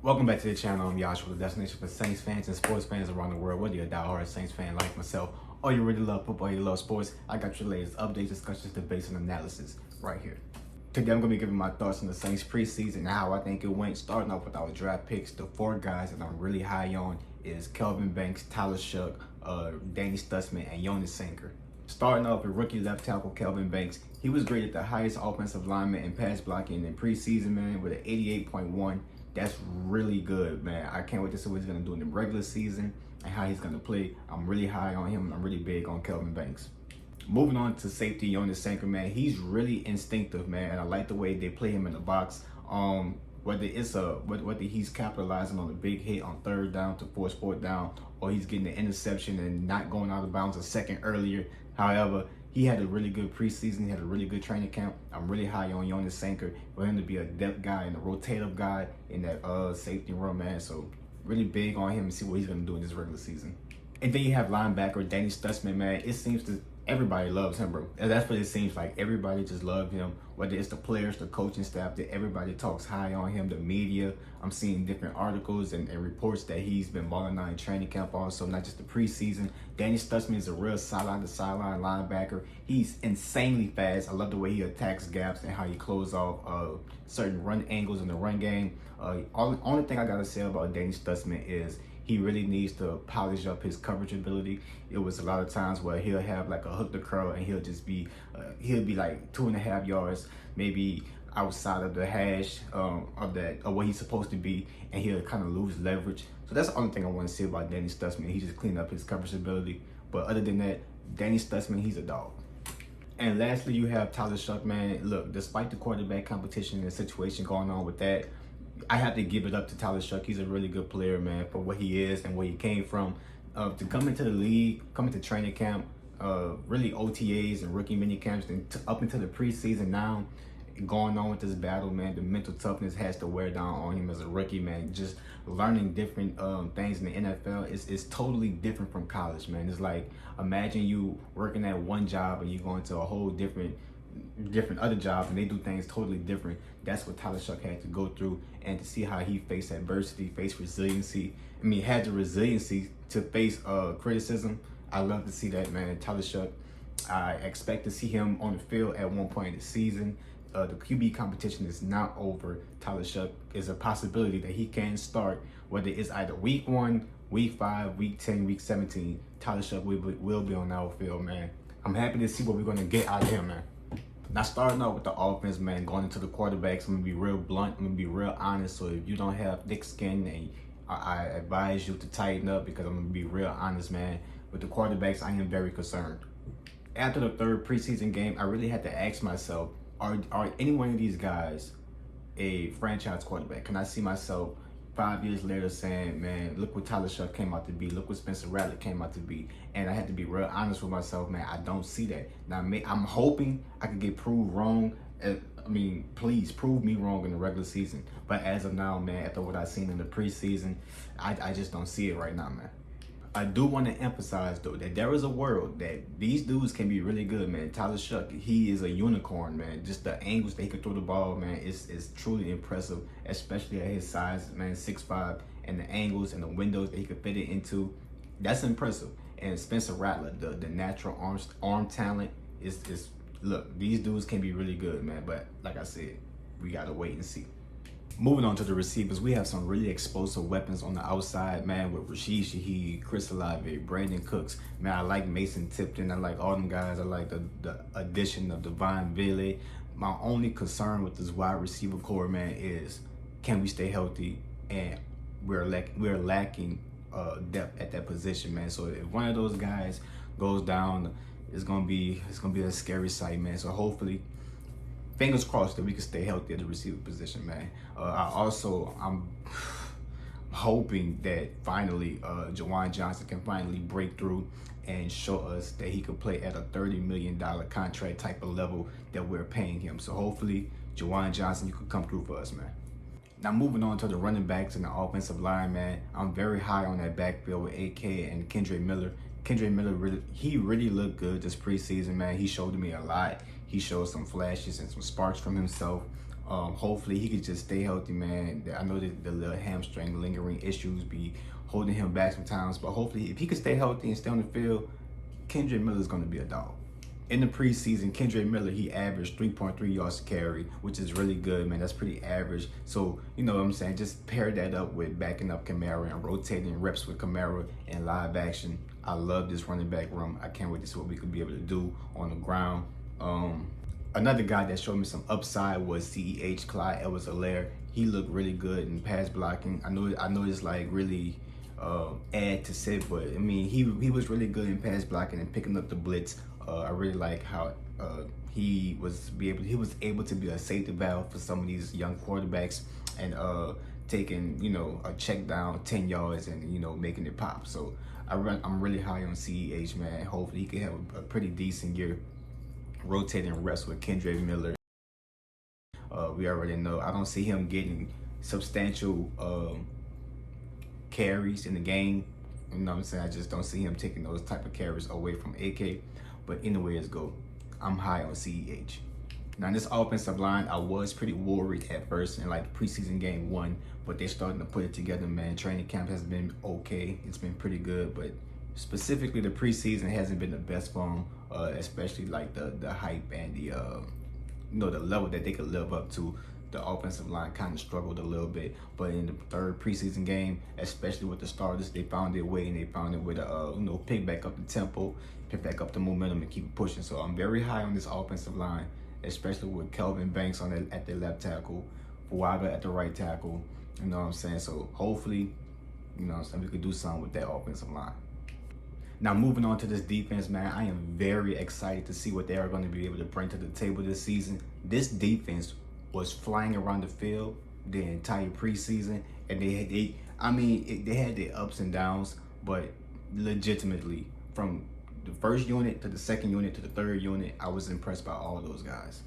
Welcome back to the channel. I'm Joshua, the destination for Saints fans and sports fans around the world. Whether you're a diehard Saints fan like myself, or you really love football, you love sports, I got your latest updates, discussions, debates, and analysis right here. Today I'm going to be giving my thoughts on the Saints preseason and how I think it went. Starting off with our draft picks, the four guys that I'm really high on is Kelvin Banks, Tyler Shough, Danny Stutzman, and Jonas Sanker. Starting off with rookie left tackle Kelvin Banks, he was graded the highest offensive lineman in pass blocking in preseason, man, with an 88.1. That's really good, man. I can't wait to see what he's going to do in the regular season and how he's going to play. I'm really high on him. I'm really big on Kelvin Banks. Moving on to safety, Jonas Sanker, man. He's really instinctive, man, and I like the way they play him in the box. Whether he's capitalizing on a big hit on third down to force fourth down, or he's getting the interception and not going out of bounds a second earlier. However, he had a really good preseason. He had a really good training camp. I'm really high on Jonas Sanker for him to be a depth guy and a rotative guy in that safety room, man. So really big on him and see what he's going to do in this regular season. And then you have linebacker Danny Stutzman, man. It seems to everybody loves him, bro. And that's what it seems like. Everybody just loves him. Whether it's the players, the coaching staff, that everybody talks high on him. The media, I'm seeing different articles and reports that he's been balling out in training camp also, not just the preseason. Danny Stutzman is a real sideline-to-sideline linebacker. He's insanely fast. I love the way he attacks gaps and how he closes off certain run angles in the run game. Only thing I got to say about Danny Stutzman is he really needs to polish up his coverage ability. It was a lot of times where he'll have like a hook to curl and he'll just be, he'll be like 2.5 yards, maybe outside of the hash of where he's supposed to be, and he'll kind of lose leverage. So that's the only thing I want to say about Danny Stutzman. He just cleaned up his coverage ability. But other than that, Danny Stutzman, he's a dog. And lastly, you have Tyler Shough, man. Look, despite the quarterback competition and the situation going on with that, I have to give it up to Tyler Shough. He's a really good player, man, for what he is and where he came from. To come into the league, come into training camp, really OTAs and rookie mini camps, and up into the preseason now, going on with this battle, man, the mental toughness has to wear down on him as a rookie, man. Just learning different things in the NFL is totally different from college, man. It's like, imagine you working at one job and you going to a whole different other jobs and they do things totally different. That's what Tyler Shough had to go through, and to see how he faced adversity, faced resiliency. I mean, had the resiliency to face criticism. I love to see that, man. Tyler Shough, I expect to see him on the field at one point in the season. The QB competition is not over. Tyler Shough is a possibility that he can start, whether it's either week 1, week 5, week 10, week 17. Tyler Shough will be on our field, man. I'm happy to see what we're going to get out of him, man. Now, starting out with the offense, man, going into the quarterbacks, I'm going to be real blunt. I'm going to be real honest. So if you don't have thick skin, and I advise you to tighten up, because I'm going to be real honest, man. With the quarterbacks, I am very concerned. After the third preseason game, I really had to ask myself, are any one of these guys a franchise quarterback? Can I see myself 5 years later saying, man, look what Tyler Shough came out to be. Look what Spencer Rattler came out to be. And I had to be real honest with myself, man. I don't see that. Now, I'm hoping I can get proved wrong. I mean, please prove me wrong in the regular season. But as of now, man, after what I've seen in the preseason, I just don't see it right now, man. I do want to emphasize, though, that there is a world that these dudes can be really good, man. Tyler Shough, he is a unicorn, man. Just the angles that he can throw the ball, man, is truly impressive, especially at his size, man, 6'5", and the angles and the windows that he could fit it into. That's impressive. And Spencer Rattler, the natural arm talent, is look, these dudes can be really good, man. But like I said, we got to wait and see. Moving on to the receivers, we have some really explosive weapons on the outside, man, with Rashid Shaheed, Chris Olave, Brandon Cooks. Man, I like Mason Tipton. I like all them guys. I like the addition of Devon Bailey. My only concern with this wide receiver core, man, is can we stay healthy? And we're lacking depth at that position, man. So if one of those guys goes down, it's gonna be a scary sight, man. So hopefully, fingers crossed that we can stay healthy at the receiver position, man. I'm hoping that finally Juwan Johnson can finally break through and show us that he could play at a $30 million contract type of level that we're paying him. So hopefully, Juwan Johnson, you can come through for us, man. Now, moving on to the running backs and the offensive line, man. I'm very high on that backfield with AK and Kendre Miller. Kendre Miller, really looked good this preseason, man. He showed me a lot. He showed some flashes and some sparks from himself. Hopefully he could just stay healthy, man. I know that the little hamstring lingering issues be holding him back sometimes, but hopefully if he could stay healthy and stay on the field, Kendrick Miller is going to be a dog. In the preseason, Kendrick Miller, he averaged 3.3 yards a carry, which is really good, man. That's pretty average. So, you know what I'm saying? Just pair that up with backing up Kamara and rotating reps with Kamara and live action. I love this running back room. I can't wait to see what we could be able to do on the ground. Another guy that showed me some upside was CEH, Clyde Edwards-Helaire. He looked really good in pass blocking. I know it's like really add to sit, but I mean he was really good in pass blocking and picking up the blitz. I really like how he was able to be a safety valve for some of these young quarterbacks and taking, you know, a check down 10 yards and, you know, making it pop. So I'm really high on CEH, man. Hopefully he can have a pretty decent year rotating reps with Kendrick Miller. We already know I don't see him getting substantial carries in the game. You know what I'm saying? I just don't see him taking those type of carries away from AK. But anyways, I'm high on CEH. Now, in this offensive line, I was pretty worried at first in like preseason game 1, but they're starting to put it together, man. Training camp has been okay. It's been pretty good, but specifically the preseason hasn't been the best for them, especially like the hype and the the level that they could live up to. The offensive line kind of struggled a little bit, but in the third preseason game, especially with the starters, they found their way and they found a way to pick back up the tempo, pick back up the momentum, and keep pushing. So I'm very high on this offensive line, especially with Kelvin Banks at the left tackle, Fuaga at the right tackle. You know what I'm saying? So hopefully, you know what I'm saying, we could do something with that offensive line. Now, moving on to this defense, man, I am very excited to see what they are going to be able to bring to the table this season. This defense was flying around the field the entire preseason, and they had their ups and downs, but legitimately from the first unit to the second unit to the third unit, I was impressed by all those guys.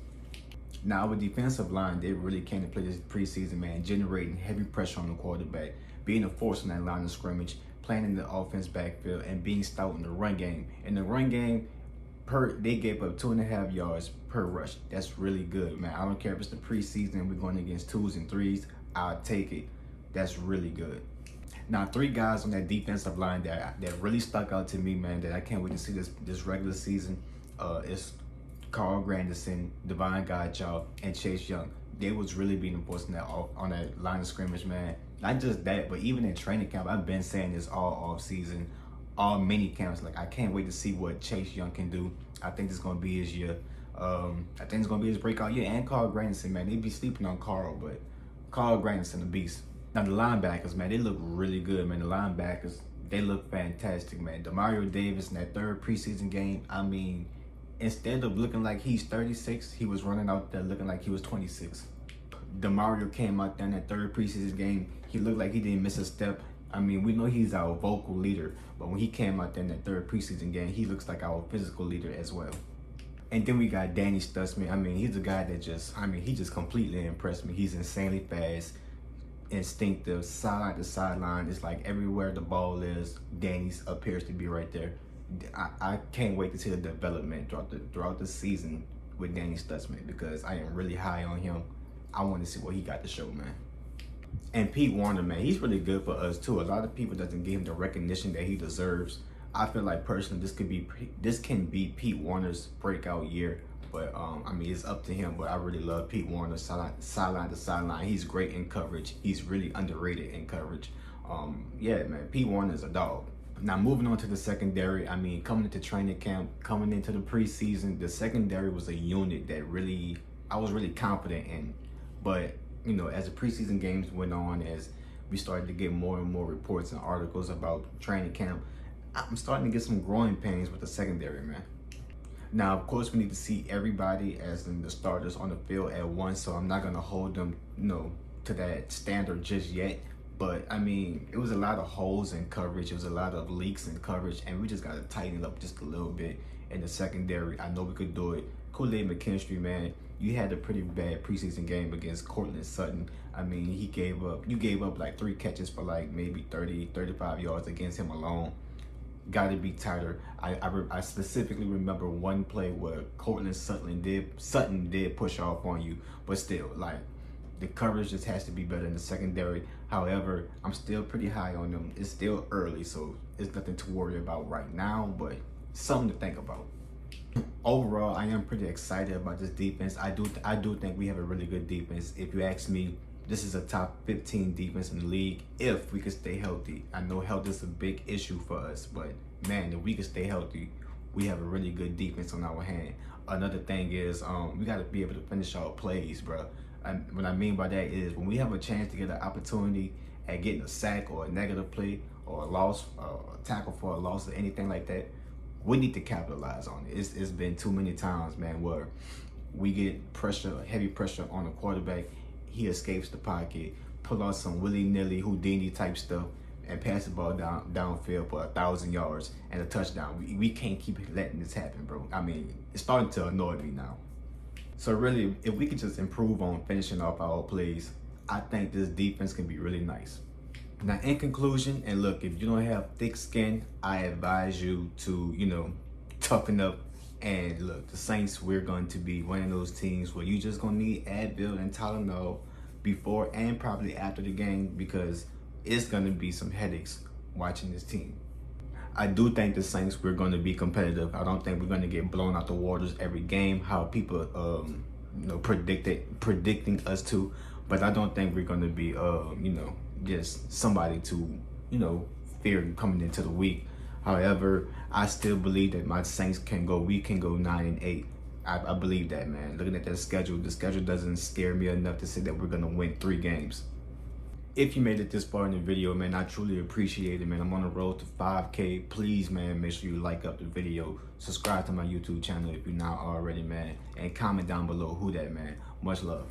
Now, our defensive line, they really came to play this preseason, man, generating heavy pressure on the quarterback, being a force on that line of scrimmage, playing in the offense backfield, and being stout in the run game. In the run game, they gave up 2.5 yards per rush. That's really good, man. I don't care if it's the preseason and we're going against 2s and 3s. I'll take it. That's really good. Now, 3 guys on that defensive line that really stuck out to me, man, that I can't wait to see this regular season is Carl Granderson, Devon Godchaux, and Chase Young. They was really being enforced on that line of scrimmage, man. Not just that, but even in training camp, I've been saying this all off season, all mini camps. Like, I can't wait to see what Chase Young can do. I think this is gonna be his year. I think it's gonna be his breakout year. And Carl Granderson, man, they be sleeping on Carl, but Carl Granderson, a beast. Now the linebackers, man, they look really good, man. The linebackers, they look fantastic, man. Demario Davis in that third preseason game, I mean, instead of looking like he's 36, he was running out there looking like he was 26. Demario came out there in that third preseason game. He looked like he didn't miss a step. I mean, we know he's our vocal leader, but when he came out there in that third preseason game, he looks like our physical leader as well. And then we got Danny Stutzman. I mean, he's a guy that he just completely impressed me. He's insanely fast, instinctive, sideline to sideline. It's like everywhere the ball is, Danny appears to be right there. I can't wait to see the development throughout the season with Danny Stutzman, because I am really high on him. I want to see what he got to show, man. And Pete Warner, man, he's really good for us too. A lot of people doesn't give him the recognition that he deserves. I feel like personally, this can be Pete Warner's breakout year. But I mean, it's up to him. But I really love Pete Warner, sideline to sideline. He's great in coverage. He's really underrated in coverage. Yeah, man, Pete Warner is a dog. Now, moving on to the secondary, I mean, coming into training camp, coming into the preseason, the secondary was a unit that I was really confident in. But, you know, as the preseason games went on, as we started to get more and more reports and articles about training camp, I'm starting to get some growing pains with the secondary, man. Now, of course, we need to see everybody as in the starters on the field at once, so I'm not going to hold them, to that standard just yet. But, I mean, it was a lot of holes in coverage. It was a lot of leaks in coverage, and we just got to tighten it up just a little bit in the secondary. I know we could do it. Kool-Aid McKinstry, man, you had a pretty bad preseason game against Cortland Sutton. I mean, you gave up like 3 catches for like maybe 30, 35 yards against him alone. Got to be tighter. I specifically remember one play where Cortland Sutton did push off on you, but still, like, The coverage just has to be better in the secondary. However, I'm still pretty high on them. It's still early, so it's nothing to worry about right now, but something to think about. Overall, I am pretty excited about this defense. I do think we have a really good defense. If you ask me, this is a top 15 defense in the league if we can stay healthy. I know health is a big issue for us, but man, if we can stay healthy, we have a really good defense on our hand. Another thing is we got to be able to finish our plays, bro. And what I mean by that is when we have a chance to get an opportunity at getting a sack or a negative play or a loss, a tackle for a loss or anything like that, we need to capitalize on it. It's been too many times, man, where we get pressure, heavy pressure on the quarterback. He escapes the pocket, pull out some willy-nilly Houdini type stuff, and pass the ball downfield for 1,000 yards and a touchdown. We can't keep letting this happen, bro. I mean, it's starting to annoy me now. So really, if we could just improve on finishing off our plays, I think this defense can be really nice. Now, in conclusion, and look, if you don't have thick skin, I advise you to, toughen up. And look, the Saints, we're going to be one of those teams where you just going to need Advil and Tylenol before and probably after the game, because it's going to be some headaches watching this team. I do think the Saints, we're going to be competitive. I don't think we're going to get blown out the waters every game, how people, predicting us to. But I don't think we're going to be, just somebody to, fear coming into the week. However, I still believe that my Saints we can go 9-8. I believe that, man. Looking at that schedule, the schedule doesn't scare me enough to say that we're going to win 3 games. If you made it this far in the video, man, I truly appreciate it, man. I'm on the road to 5K. Please, man, make sure you like up the video. Subscribe to my YouTube channel if you're not already, man. And comment down below who that, man. Much love.